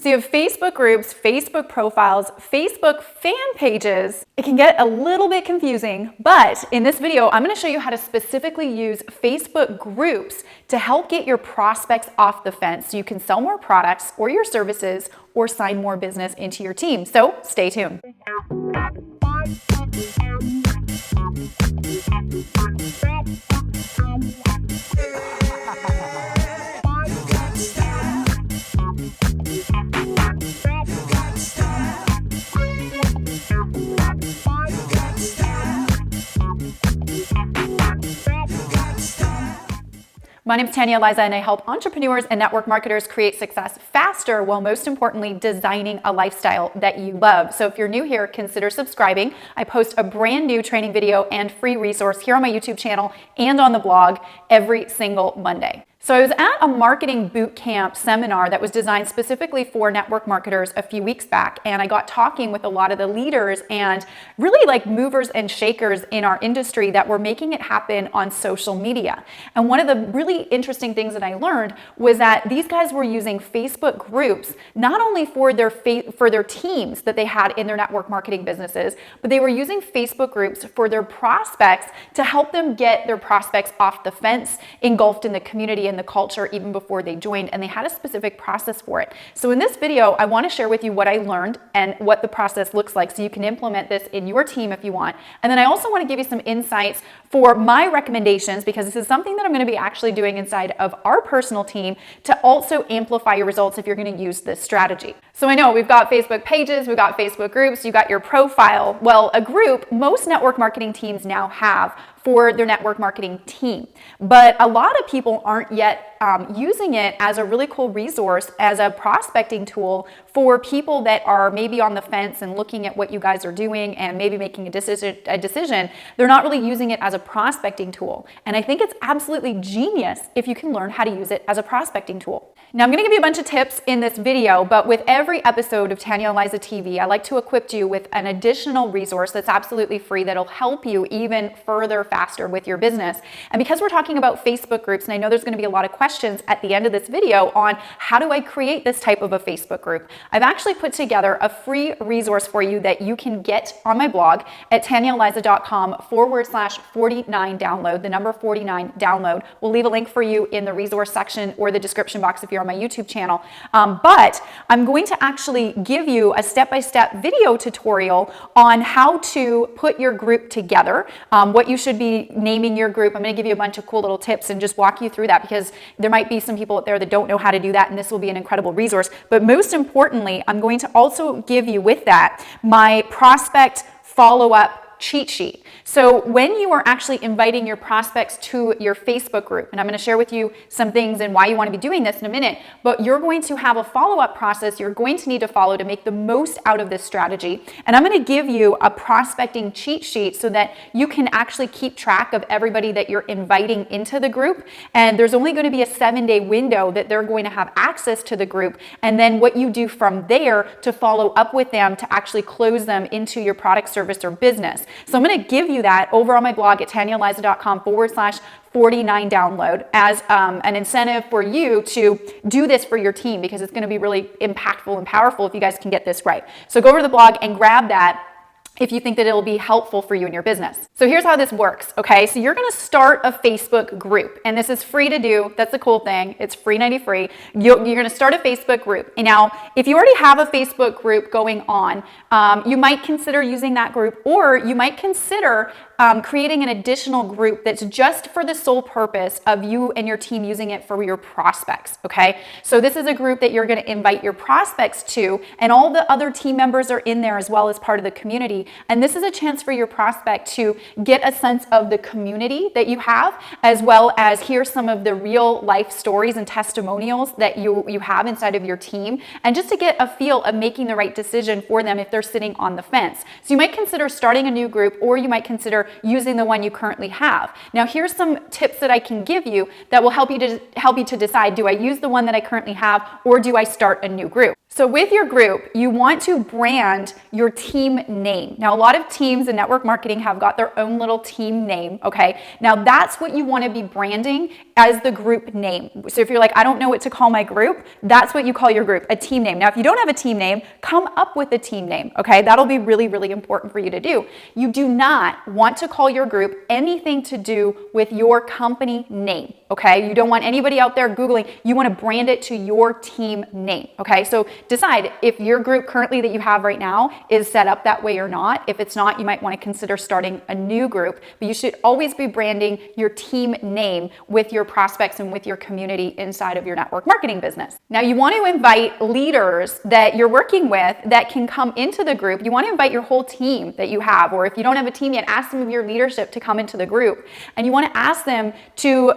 So you have Facebook groups, Facebook profiles, Facebook fan pages. It can get a little bit confusing, but in this video, I'm going to show you how to specifically use Facebook groups to help get your prospects off the fence so you can sell more products or your services or sign more business into your team. So stay tuned. My name is Tanya and I help entrepreneurs and network marketers create success faster while most importantly designing a lifestyle that you love. So if you're new here, consider subscribing. I post a brand new training video and free resource here on my YouTube channel and on the blog every single Monday. So I was at a marketing boot camp seminar that was designed specifically for network marketers a few weeks back, and I got talking with a lot of the leaders and really like movers and shakers in our industry that were making it happen on social media. And one of the really interesting things that I learned was that these guys were using Facebook groups not only for their teams that they had in their network marketing businesses, but they were using Facebook groups for their prospects to help them get their prospects off the fence, engulfed in the community and the culture even before they joined, and they had a specific process for it. So in this video, I want to share with you what I learned and what the process looks like so you can implement this in your team if you want. And then I also want to give you some insights for my recommendations, because this is something that I'm going to be actually doing inside of our personal team to also amplify your results if you're going to use this strategy. So I know we've got Facebook pages, we've got Facebook groups, you got your profile. Well, a group, most network marketing teams now have for their network marketing team. But a lot of people aren't yet using it as a really cool resource, as a prospecting tool for people that are maybe on the fence and looking at what you guys are doing and maybe making a decision. They're not really using it as a prospecting tool. And I think it's absolutely genius if you can learn how to use it as a prospecting tool. Now, I'm going to give you a bunch of tips in this video, but with every episode of Tanya Eliza TV, I like to equip you with an additional resource that's absolutely free that'll help you even further faster with your business. And because we're talking about Facebook groups, and I know there's going to be a lot of questions at the end of this video on how do I create this type of a Facebook group, I've actually put together a free resource for you that you can get on my blog at tanyaeliza.com/49 download, the number 49 download. We'll leave a link for you in the resource section or the description box if you're on my YouTube channel. But I'm going to actually give you a step-by-step video tutorial on how to put your group together, what you should be naming your group. I'm going to give you a bunch of cool little tips and just walk you through that, because there might be some people out there that don't know how to do that, and this will be an incredible resource. But most importantly, I'm going to also give you with that my prospect follow-up cheat sheet. So when you are actually inviting your prospects to your Facebook group, and I'm going to share with you some things and why you want to be doing this in a minute, but you're going to have a follow-up process you're going to need to follow to make the most out of this strategy. And I'm going to give you a prospecting cheat sheet so that you can actually keep track of everybody that you're inviting into the group. And there's only going to be a 7-day window that they're going to have access to the group. And then what you do from there to follow up with them to actually close them into your product, service, or business. So I'm going to give you that over on my blog at tanyaeliza.com/49 download as an incentive for you to do this for your team, because it's going to be really impactful and powerful if you guys can get this right. So go over to the blog and grab that if you think that it'll be helpful for you in your business. So here's how this works, okay? So you're gonna start a Facebook group, and this is free to do. That's the cool thing. It's free, 90 free. You're gonna start a Facebook group. And now, if you already have a Facebook group going on, you might consider using that group, or you might consider creating an additional group that's just for the sole purpose of you and your team using it for your prospects, okay? So this is a group that you're gonna invite your prospects to, and all the other team members are in there as well as part of the community. And this is a chance for your prospect to get a sense of the community that you have, as well as hear some of the real life stories and testimonials that you have inside of your team, and just to get a feel of making the right decision for them if they're sitting on the fence. So you might consider starting a new group, or you might consider using the one you currently have. Now, here's some tips that I can give you that will help you to decide, do I use the one that I currently have, or do I start a new group? So with your group, you want to brand your team name. Now, a lot of teams in network marketing have got their own little team name, okay? Now, that's what you want to be branding as the group name. So if you're like, I don't know what to call my group, that's what you call your group, a team name. Now, if you don't have a team name, come up with a team name, okay? That'll be really, really important for you to do. You do not want to call your group anything to do with your company name, okay? You don't want anybody out there Googling. You want to brand it to your team name, okay? So decide if your group currently that you have right now is set up that way or not. If it's not, you might want to consider starting a new group, but you should always be branding your team name with your prospects and with your community inside of your network marketing business. Now, you want to invite leaders that you're working with that can come into the group. You want to invite your whole team that you have, or if you don't have a team yet, ask some of your leadership to come into the group. And you want to ask them to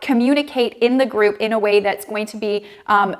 communicate in the group in a way that's going to be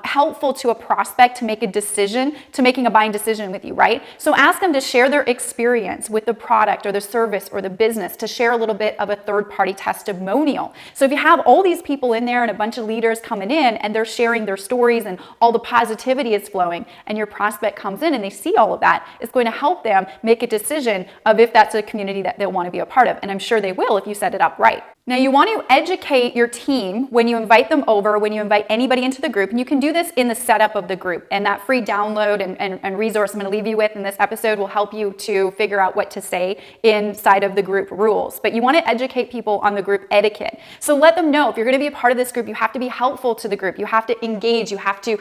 helpful to a prospect to make a decision, to making a buying decision with you, right? So ask them to share their experience with the product or the service or the business, to share a little bit of a third-party testimonial. So if you have all these people in there and a bunch of leaders coming in and they're sharing their stories and all the positivity is flowing, and your prospect comes in and they see all of that, it's going to help them make a decision of if that's a community that they'll want to be a part of. And I'm sure they will if you set it up right. Now, you want to educate your team when you invite them over, when you invite anybody into the group, and you can do this in the setup of the group. And that free download and resource I'm going to leave you with in this episode will help you to figure out what to say inside of the group rules. But you want to educate people on the group etiquette. So let them know if you're going to be a part of this group, you have to be helpful to the group. You have to engage, you have to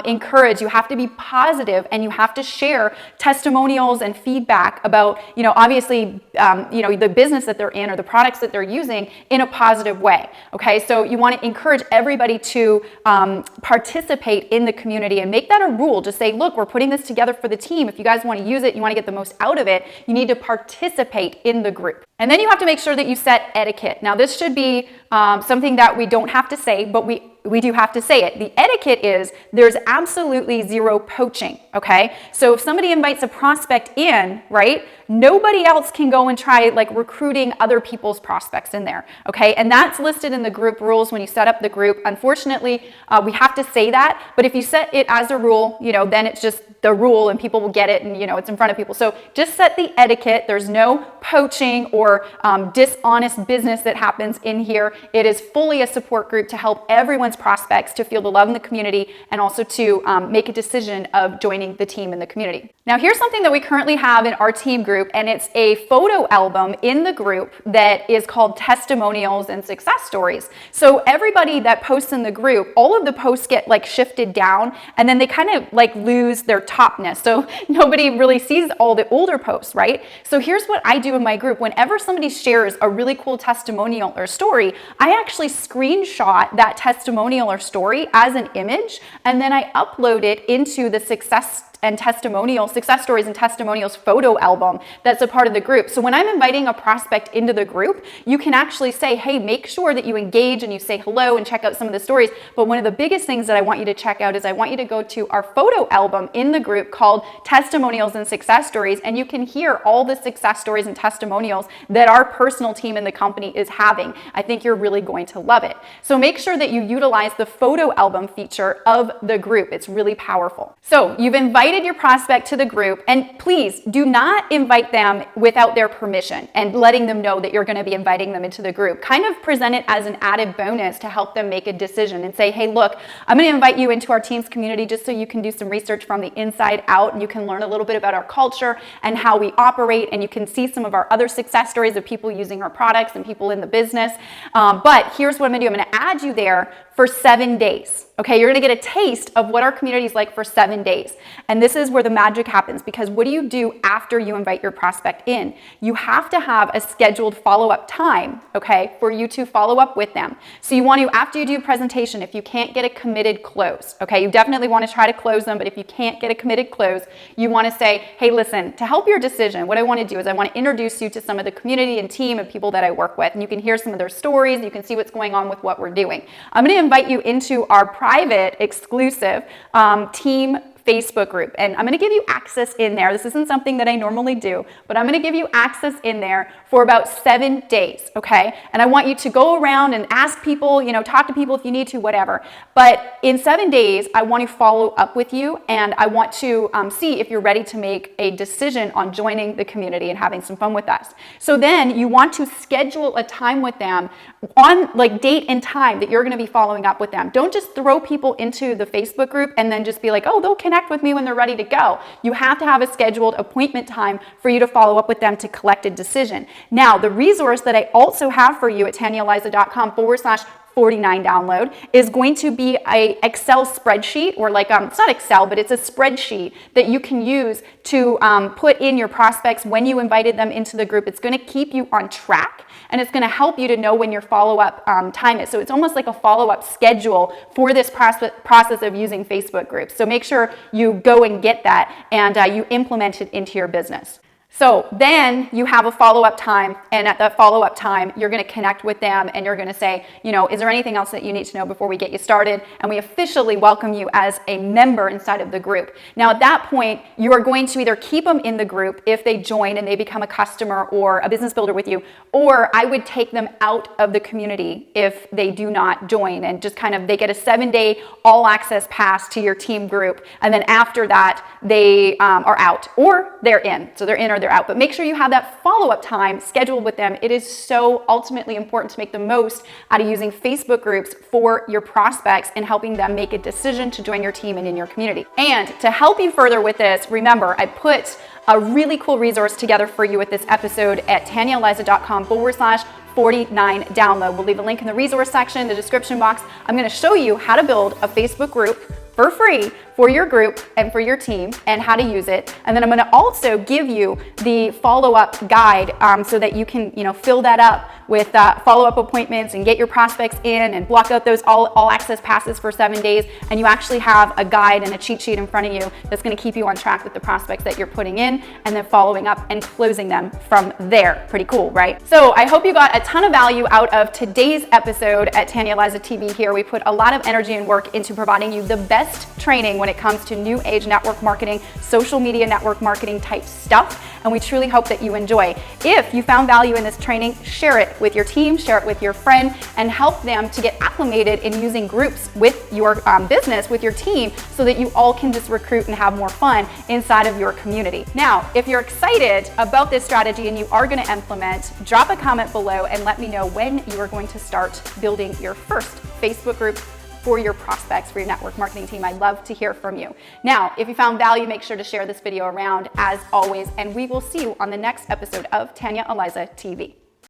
encourage, you have to be positive, and you have to share testimonials and feedback about, obviously, the business that they're in or the products that they're using in a positive way, okay? So you want to encourage everybody to participate in the community and make that a rule. Just say, look, we're putting this together for the team. If you guys want to use it, you want to get the most out of it, you need to participate in the group. And then you have to make sure that you set etiquette. Now, this should be something that we don't have to say, but we do have to say it. The etiquette is there's absolutely zero poaching, okay? So if somebody invites a prospect in, right, nobody else can go and try recruiting other people's prospects in there, okay? And that's listed in the group rules when you set up the group. Unfortunately, we have to say that, but if you set it as a rule, then it's just the rule and people will get it and, it's in front of people. So just set the etiquette. There's no poaching or dishonest business that happens in here. It is fully a support group to help everyone's prospects to feel the love in the community and also to make a decision of joining the team in the community. Now, here's something that we currently have in our team group, and it's a photo album in the group that is called Testimonials and Success Stories. So everybody that posts in the group, all of the posts get shifted down, and then they kind of lose their topness. So nobody really sees all the older posts, right? So here's what I do in my group. Whenever somebody shares a really cool testimonial or story, I actually screenshot that testimonial or story as an image, and then I upload it into the success stories and testimonials photo album that's a part of the group. So when I'm inviting a prospect into the group, you can actually say, hey, make sure that you engage and you say hello and check out some of the stories. But one of the biggest things that I want you to check out is I want you to go to our photo album in the group called Testimonials and Success Stories, and you can hear all the success stories and testimonials that our personal team in the company is having. I think you're really going to love it. So make sure that you utilize the photo album feature of the group. It's really powerful. So you've invited your prospect to the group, and please do not invite them without their permission and letting them know that you're going to be inviting them into the group. Kind of present it as an added bonus to help them make a decision and say, hey, look, I'm going to invite you into our team's community just so you can do some research from the inside out and you can learn a little bit about our culture and how we operate, and you can see some of our other success stories of people using our products and people in the business. But here's what I'm going to do. I'm going to add you there for 7 days. Okay, you're going to get a taste of what our community is like for 7 days. And this is where the magic happens, because what do you do after you invite your prospect in? You have to have a scheduled follow-up time, okay, for you to follow up with them. So you want to, after you do a presentation, if you can't get a committed close, okay, you definitely want to try to close them, but if you can't get a committed close, you want to say, hey, listen, to help your decision, what I want to do is I want to introduce you to some of the community and team of people that I work with, and you can hear some of their stories, you can see what's going on with what we're doing. I'm going to invite you into our private, exclusive team Facebook group. And I'm going to give you access in there. This isn't something that I normally do, but I'm going to give you access in there for about 7 days, okay? And I want you to go around and ask people, talk to people if you need to, whatever. But in 7 days, I want to follow up with you, and I want to see if you're ready to make a decision on joining the community and having some fun with us. So then you want to schedule a time with them on date and time that you're going to be following up with them. Don't just throw people into the Facebook group and then just be like, oh, they'll connect with me when they're ready to go. You have to have a scheduled appointment time for you to follow up with them to collect a decision. Now, the resource that I also have for you at TanyaEliza.com/49 download is going to be a Excel spreadsheet, or it's not Excel, but it's a spreadsheet that you can use to put in your prospects when you invited them into the group. It's going to keep you on track, and it's going to help you to know when your follow-up time is. So it's almost like a follow-up schedule for this process of using Facebook groups. So make sure you go and get that, and you implement it into your business. So then you have a follow-up time, and at that follow-up time, you're going to connect with them, and you're going to say, is there anything else that you need to know before we get you started? And we officially welcome you as a member inside of the group. Now, at that point, you are going to either keep them in the group if they join and they become a customer or a business builder with you, or I would take them out of the community if they do not join, and just they get a 7-day all-access pass to your team group, and then after that, they are out, or they're in. So they're in or they're out. But make sure you have that follow-up time scheduled with them. It is so ultimately important to make the most out of using Facebook groups for your prospects and helping them make a decision to join your team and in your community. And to help you further with this, remember, I put a really cool resource together for you with this episode at TanyaEliza.com/49 download. We'll leave a link in the resource section, the description box. I'm going to show you how to build a Facebook group for free for your group and for your team, and how to use it. And then I'm going to also give you the follow-up guide so that you can fill that up with follow-up appointments and get your prospects in and block out those all access passes for 7 days. And you actually have a guide and a cheat sheet in front of you that's going to keep you on track with the prospects that you're putting in, and then following up and closing them from there. Pretty cool, right? So I hope you got a ton of value out of today's episode at Tanya Eliza TV here. We put a lot of energy and work into providing you the best training when it comes to new age network marketing, social media network marketing type stuff, and we truly hope that you enjoy. If you found value in this training, share it with your team, share it with your friend, and help them to get acclimated in using groups with your business, with your team, so that you all can just recruit and have more fun inside of your community. Now, if you're excited about this strategy and you are going to implement, drop a comment below and let me know when you are going to start building your first Facebook group for your prospects, for your network marketing team. I'd love to hear from you. Now, if you found value, make sure to share this video around as always, and we will see you on the next episode of Tanya Eliza TV.